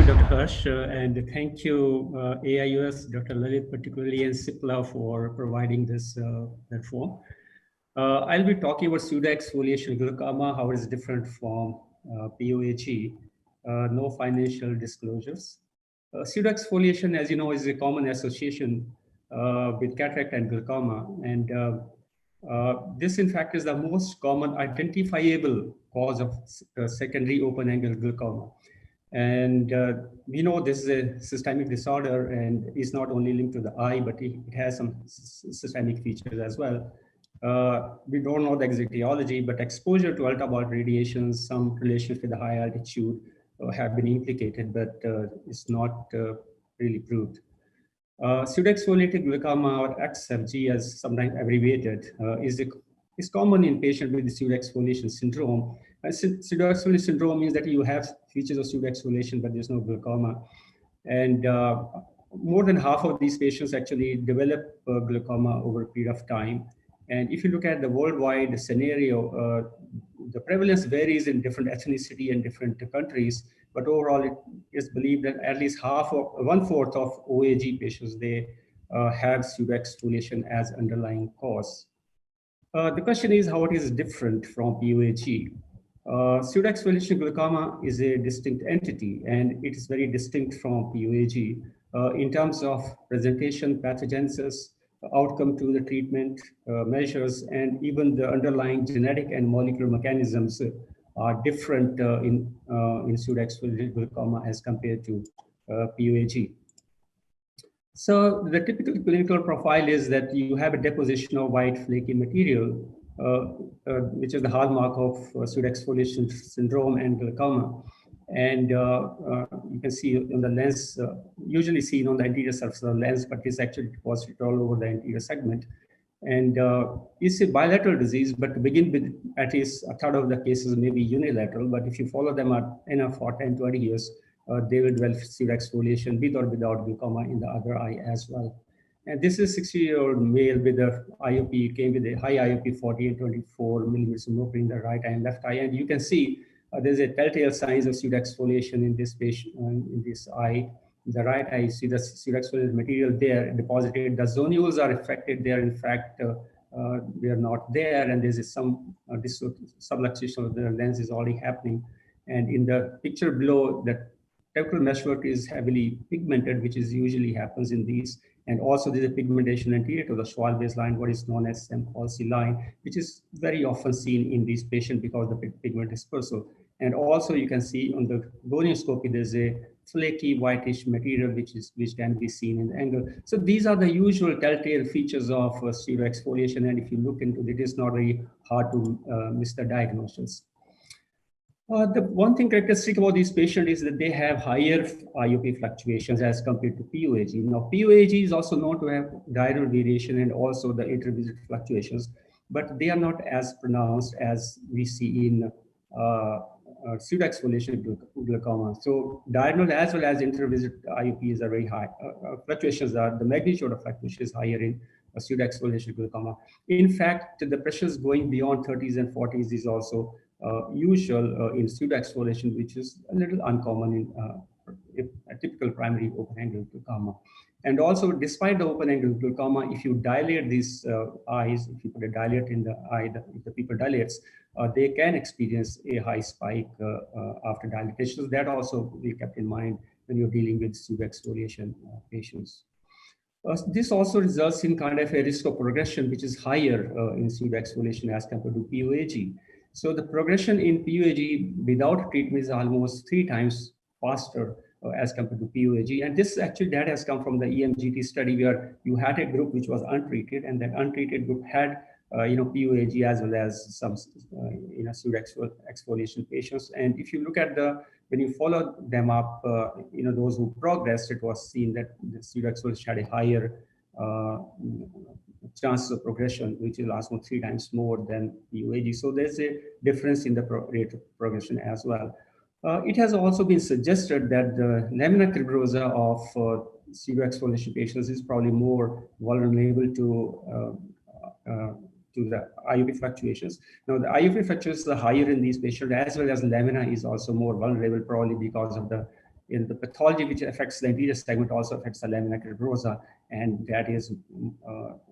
Dr. Harsh, and thank you, AIUS, Dr. Lalit, particularly, and CIPLA for providing this platform. I'll be talking about pseudoexfoliation glaucoma, how it is different from POAG, no financial disclosures. Pseudoexfoliation, as you know, is a common association with cataract and glaucoma. And this, in fact, is the most common identifiable cause of secondary open-angle glaucoma. And we know this is a systemic disorder and is not only linked to the eye, but it has some systemic features as well. We don't know the exact etiology, but exposure to ultraviolet radiations, some relations with the high altitude have been implicated, but it's not really proved. Pseudoexfoliated glaucoma, or XFG as sometimes abbreviated, is common in patients with the pseudoexfoliation syndrome. Pseudoexfoliation syndrome means that you have features of pseudoexfoliation, but there's no glaucoma. And more than half of these patients actually develop glaucoma over a period of time. And if you look at the worldwide scenario, the prevalence varies in different ethnicity and different countries, but overall it is believed that at least one-fourth of OAG patients, they have pseudoexfoliation as underlying cause. The question is how it is different from POAG. Pseudoexfoliation glaucoma is a distinct entity, and it is very distinct from POAG in terms of presentation, pathogenesis, outcome to the treatment measures, and even the underlying genetic and molecular mechanisms are different in pseudoexfoliated glaucoma as compared to POAG. So the typical clinical profile is that you have a deposition of white flaky material, which is the hallmark of pseudoexfoliation syndrome and glaucoma. And you can see on the lens, usually seen on the anterior surface of the lens, but it's actually deposited all over the anterior segment. And it's a bilateral disease, but to begin with, at least a third of the cases may be unilateral. But if you follow them up enough for 10, 20 years, they will develop pseudoexfoliation with or without glaucoma in the other eye as well. And this is a 60-year-old male with a IOP, came with a high IOP 40 and 24 millimeters of mercury in the right eye and left eye. And you can see there's a telltale signs of pseudoexfoliation in this patient, in this eye. In the right eye, you see the pseudoexfoliated material there deposited. The zonules are affected there. In fact, they are not there. And there's some subluxation of the lens is already happening. And in the picture below, the temporal meshwork is heavily pigmented, which is usually happens in these. And also there's a pigmentation anterior to the Schwal-Base line, what is known as Sam-Halsey line, which is very often seen in these patients because the pigment dispersal. And also you can see on the gonioscopy, there's a flaky whitish material which can be seen in the angle. So these are the usual telltale features of pseudoexfoliation. And if you look into it, it is not very hard to miss the diagnosis. The one thing characteristic about these patients is that they have higher IOP fluctuations as compared to POAG. Now, POAG is also known to have diurnal variation and also the intervisit fluctuations, but they are not as pronounced as we see in pseudoexfoliation glaucoma. So diurnal as well as intervisit IOPs are very high. Fluctuations are, the magnitude of fluctuation is higher in pseudoexfoliation glaucoma. In fact, the pressures going beyond 30s and 40s is also usual in pseudoexfoliation, which is a little uncommon in a typical primary open-angle glaucoma. And also, despite the open-angle glaucoma, if you dilate these eyes, if you put a dilate in the eye, if the people dilates, they can experience a high spike after dilatation. So that also be kept in mind when you're dealing with pseudoexfoliation patients. This also results in kind of a risk of progression, which is higher in pseudoexfoliation as compared to POAG. So the progression in POAG without treatment is almost 3 times faster as compared to POAG. And this actually data has come from the EMGT study where you had a group which was untreated, and that untreated group had POAG as well as some pseudoexfoliation patients. And if you look at when you follow them up, those who progressed, it was seen that the pseudoexfoliation had a higher chances of progression, which is almost 3 times more than POAG. So there's a difference in the rate of progression as well. It has also been suggested that the lamina cribrosa of pseudoexfoliation patients is probably more vulnerable to the IOP fluctuations. Now, the IOP fluctuations are higher in these patients, as well as lamina is also more vulnerable, probably because of the in the pathology which affects the anterior segment also affects the lamina tuberosa, and that is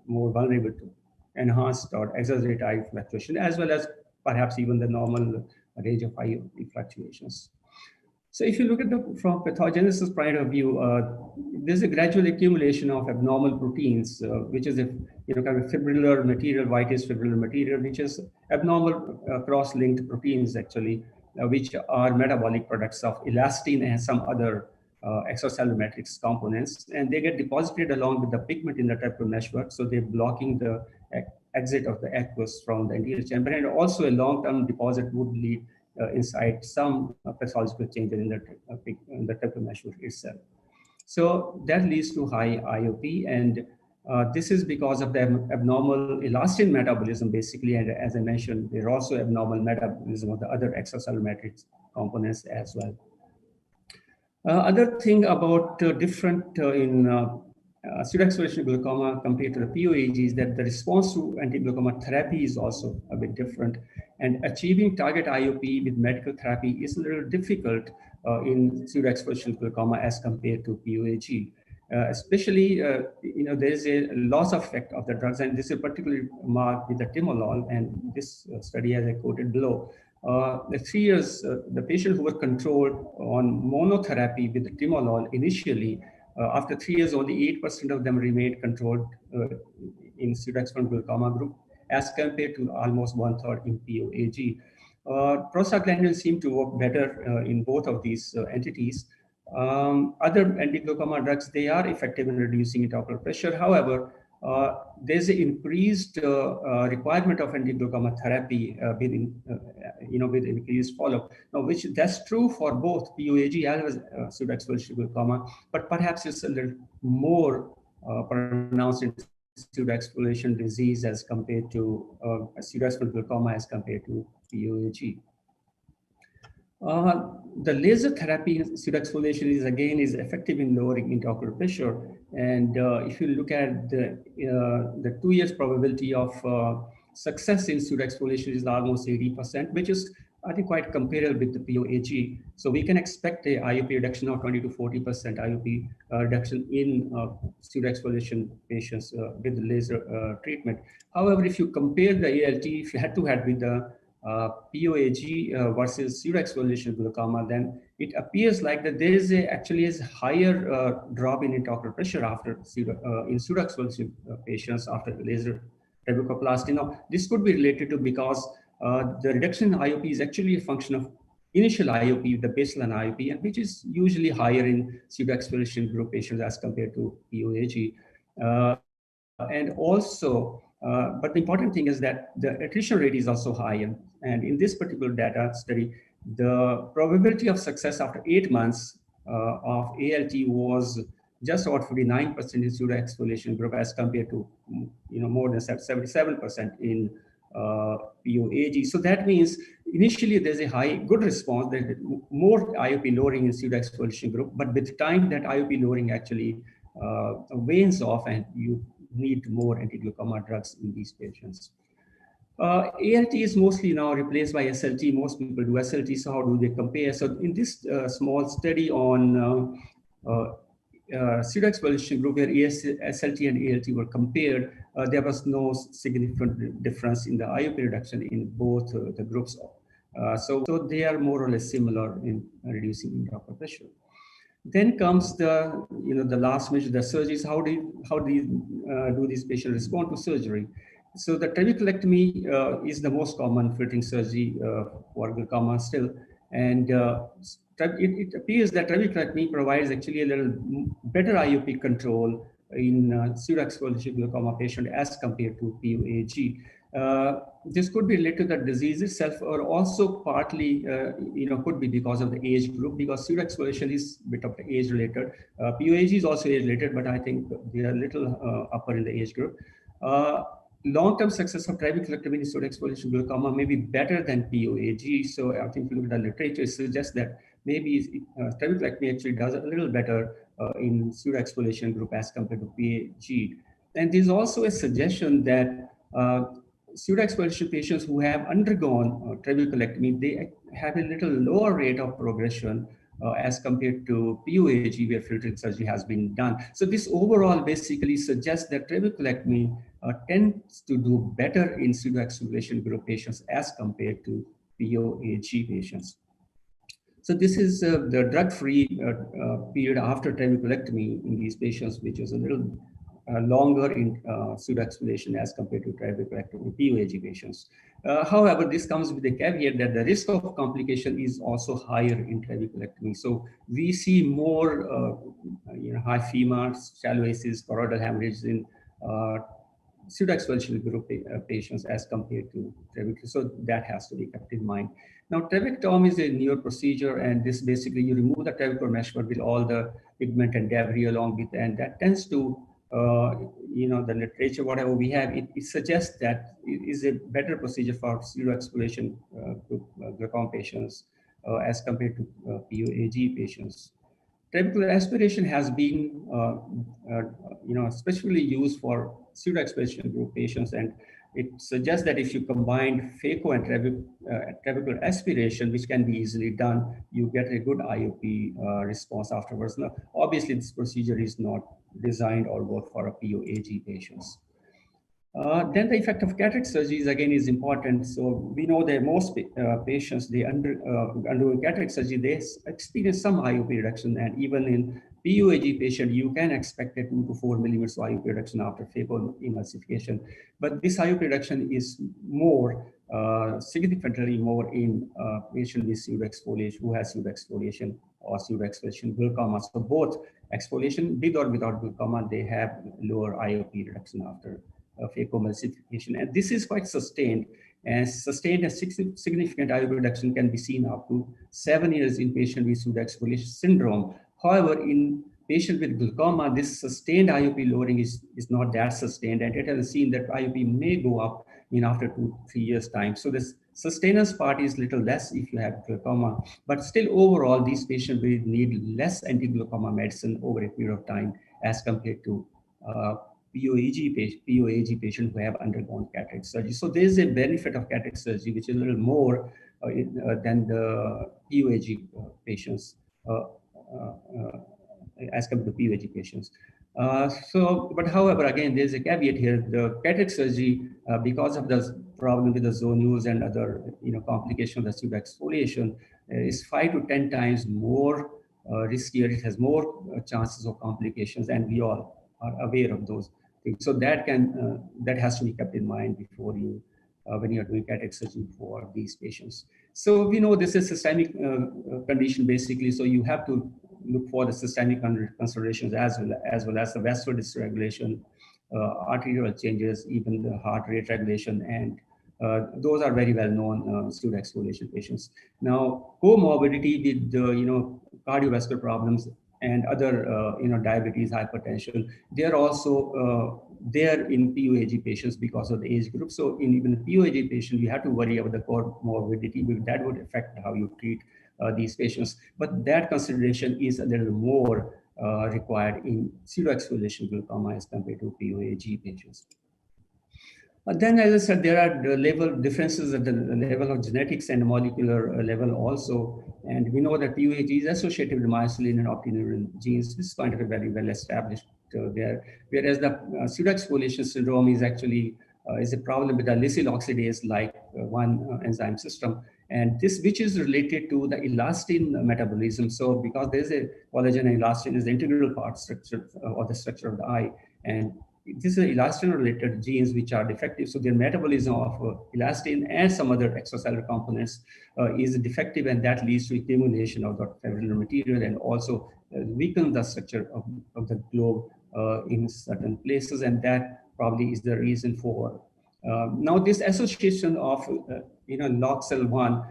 more vulnerable to enhanced or exaggerate eye fluctuation, as well as perhaps even the normal range of eye fluctuations. So if you look at from pathogenesis point of view, there's a gradual accumulation of abnormal proteins, which is a kind of fibrillar material, whitish fibrillar material, which is abnormal cross-linked proteins actually, which are metabolic products of elastin and some other extracellular matrix components, and they get deposited along with the pigment in the terminal meshwork, so they're blocking the exit of the aqueous from the anterior chamber, and also a long-term deposit would lead inside some pathological changes in the terminal meshwork itself. So that leads to high IOP, and this is because of the abnormal elastin metabolism, basically, and as I mentioned, there are also abnormal metabolism of the other extracellular matrix components as well. Other thing about different in pseudoexfoliation glaucoma compared to the POAG is that the response to anti-glaucoma therapy is also a bit different, and achieving target IOP with medical therapy is a little difficult in pseudoexfoliation glaucoma as compared to POAG. Especially, there is a loss of effect of the drugs, and this is particularly marked with the timolol, and this study, as I quoted below, the 3 years, the patients who were controlled on monotherapy with the timolol initially, after 3 years, only 8% of them remained controlled in pseudoexfoliation glaucoma group, as compared to almost 1/3 in POAG. Prostaglandins seem to work better in both of these entities. Other anti-glaucoma drugs, they are effective in reducing intraocular pressure. However, there's an increased requirement of anti-glaucoma therapy with increased follow-up. Now, which that's true for both POAG as well as pseudoexfoliation glaucoma, but perhaps it's a little more pronounced in pseudoexfoliation disease as compared to pseudoexfoliation glaucoma as compared to POAG. The laser therapy in pseudoexfoliation is effective in lowering intraocular pressure, and if you look at the 2 years probability of success in pseudoexfoliation is almost 80%, which is I think quite comparable with the POAG. So we can expect a IOP reduction of 20 to 40% IOP reduction in pseudoexfoliation patients with laser treatment. However, if you compare the ALT, if you head-to-head with the POAG versus pseudoexfoliation glaucoma, then it appears like that there is actually is higher drop in intraocular pressure after in pseudoexfoliation patients after laser trabecoplasty. Now, this could be related to because the reduction in IOP is actually a function of initial IOP, the baseline IOP, and which is usually higher in pseudoexfoliation group patients as compared to POAG. And also, but the important thing is that the attrition rate is also high. And in this particular data study, the probability of success after 8 months of ALT was just about 59% in pseudoexfoliation group as compared to more than 77% in POAG. So that means initially there's a good response, there's more IOP lowering in pseudoexfoliation group, but with time that IOP lowering actually wanes off and you need more anti-glaucoma drugs in these patients. ALT is mostly now replaced by SLT. Most people do SLT, so how do they compare? So in this small study on pseudoexfoliation group where SLT and ALT were compared, there was no significant difference in the IOP reduction in both the groups. So they are more or less similar in reducing intraocular pressure. Then comes the last measure, the surgeries. How do these patients respond to surgery? So the trabeculectomy is the most common filtering surgery for glaucoma still, and it appears that trabeculectomy provides actually a little better IOP control in pseudoexfoliation glaucoma patient as compared to POAG. This could be related to the disease itself, or also partly, could be because of the age group, because pseudoexfoliation is a bit of age related. POAG is also age related, but I think they are a little upper in the age group. Long-term success of trabeculectomy in pseudoexfoliation glaucoma may be better than POAG. So I think if you look at the literature, it suggests that maybe trabeculectomy actually does a little better in pseudoexfoliation group as compared to POAG. And there's also a suggestion that pseudoexfoliation patients who have undergone trabeculectomy, they have a little lower rate of progression as compared to POAG, where filtering surgery has been done. So this overall basically suggests that trabeculectomy tends to do better in pseudoexfoliation group patients as compared to POAG patients. So this is the drug-free period after trabeculectomy in these patients, which is a little longer in pseudoexfoliation as compared to trabeculectomy POAG patients. However, this comes with a caveat that the risk of complication is also higher in trabeculectomy. So we see more high FEMA, shallow ACEs, choroidal hemorrhages in pseudoexfoliation group patients as compared to trabeculectomy. So that has to be kept in mind. Now, trabectomy is a newer procedure, and this basically you remove the trabecular meshwork with all the pigment and debris along with, and that tends to, the literature, whatever we have, it suggests that it is a better procedure for pseudoexfoliation glaucoma patients as compared to POAG patients. Trabecular aspiration has been, especially used for pseudoexfoliation group patients, and it suggests that if you combine phaco and trabecular aspiration, which can be easily done, you get a good IOP response afterwards. Now, obviously, this procedure is not designed or worked for a POAG patients. Then the effect of cataract surgery again is important. So we know that most patients, they undergo cataract surgery, they experience some IOP reduction, and even in POAG patient, you can expect a 2 to 4 millimeters of IOP reduction after phaco emulsification. But this IOP reduction is more, significantly more in patient with pseudoexfoliation, who has pseudoexfoliation or pseudoexfoliation glaucoma. So both exfoliation with or without glaucoma, they have lower IOP reduction after phacoemulsification, and this is quite sustained. And sustained and significant IOP reduction can be seen up to 7 years in patient with pseudoexfoliation syndrome. However, in patient with glaucoma, this sustained IOP lowering is not that sustained, and it has seen that IOP may go up in after 2 to 3 years time. So this sustenance part is little less if you have glaucoma, but still overall, these patients will need less anti-glaucoma medicine over a period of time as compared to POAG patients who have undergone cataract surgery. So there is a benefit of cataract surgery, which is a little more than the POAG patients as compared to POAG patients. But however, again, there's a caveat here. The cataract surgery, because of the problem with the zonules and other complications of the pseudoexfoliation, is 5 to 10 times more riskier. It has more chances of complications, and we all are aware of those things. So that has to be kept in mind before you when you are doing cataract surgery for these patients. So we know this is systemic condition basically. So you have to look for the systemic considerations as well as the vascular dysregulation, arterial changes, even the heart rate regulation, and those are very well known pseudoexfoliation patients. Now, comorbidity with cardiovascular problems and other diabetes, hypertension, they are also there in POAG patients because of the age group. So in even a POAG patient, you have to worry about the comorbidity, because that would affect how you treat these patients. But that consideration is a little more required in pseudoexfoliation glaucoma as compared to POAG patients. Then, as I said, there are the level differences at the level of genetics and molecular level also. And we know that POAG is associated with myelin and optineurin genes. This is kind of a very well established there. Whereas the pseudoexfoliation syndrome is actually is a problem with the lysyl oxidase like one enzyme system. And this, which is related to the elastin metabolism. So because there's a collagen and elastin is the integral part structure of the structure of the eye. And this is elastin-related genes which are defective. So their metabolism of elastin and some other extracellular components is defective, and that leads to accumulation of the fibrillar material and also weakens the structure of the globe in certain places. And that probably is the reason for. Now this association of LOXL1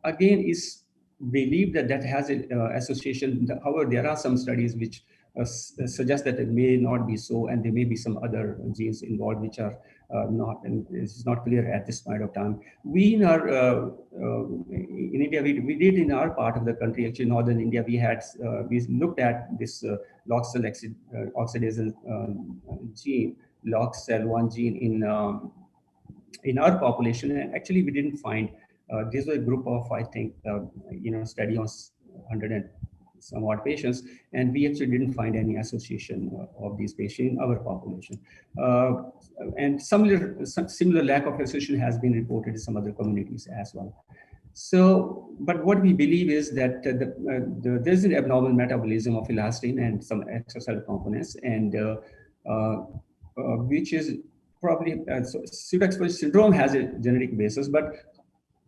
again is believed that has an association. However, there are some studies which suggest that it may not be so, and there may be some other genes involved which are not, and it's not clear at this point of time. We in our in India, we did in our part of the country, actually northern India, we looked at this LOXL oxidase gene, LOXL1 gene in our population, and actually we didn't find. These were a group of, I think, study on 100 and some odd patients, and we actually didn't find any association of these patients in our population. And similar lack of association has been reported in some other communities as well. So, but what we believe is that there's an abnormal metabolism of elastin and some extracellular components, and which is probably so pseudoexfoliation syndrome has a genetic basis, but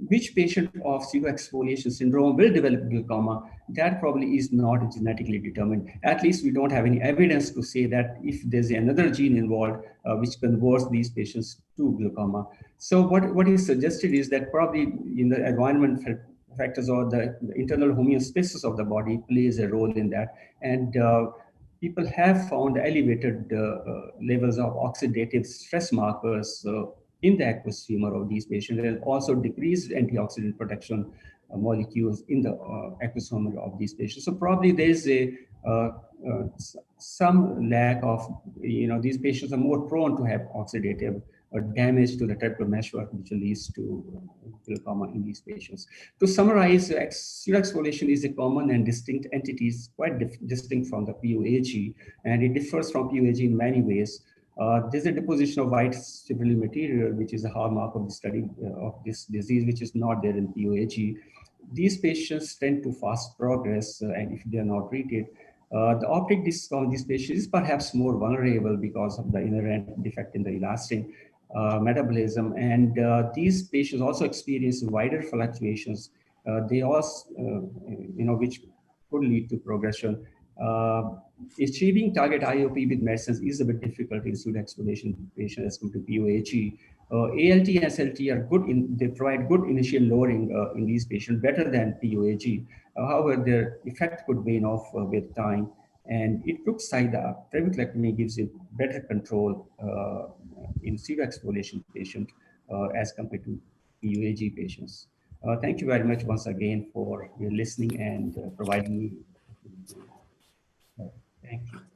which patient of pseudoexfoliation syndrome will develop glaucoma, that probably is not genetically determined. At least we don't have any evidence to say that if there's another gene involved, which converts these patients to glaucoma. So what is suggested is that probably in the environment factors or the internal homeostasis of the body plays a role in that. And people have found elevated levels of oxidative stress markers in the aqueous humor of these patients, and also decreased antioxidant protection molecules in the aqueous humor of these patients. So probably there's a some lack of, these patients are more prone to have oxidative damage to the trabecular meshwork, which leads to glaucoma in these patients. To summarize, pseudoexfoliation is a common and distinct entity, quite distinct from the PUAG, and it differs from PUAG in many ways. There's a deposition of white fibrillar material, which is a hallmark of the study of this disease, which is not there in PUAG. These patients tend to fast progress, and if they are not treated, the optic disc of these patients is perhaps more vulnerable because of the inherent defect in the elastin metabolism. And these patients also experience wider fluctuations. They also, which could lead to progression. Achieving target IOP with medicines is a bit difficult in pseudoexfoliation patients as compared to PUAG. ALT and SLT are good they provide good initial lowering in these patients, better than PUAG. However, their effect could wane off with time. And it looks like the trabeculectomy gives you better control in pseudoexfoliation patient as compared to PUAG patients. Thank you very much once again for your listening and providing me. Thank you.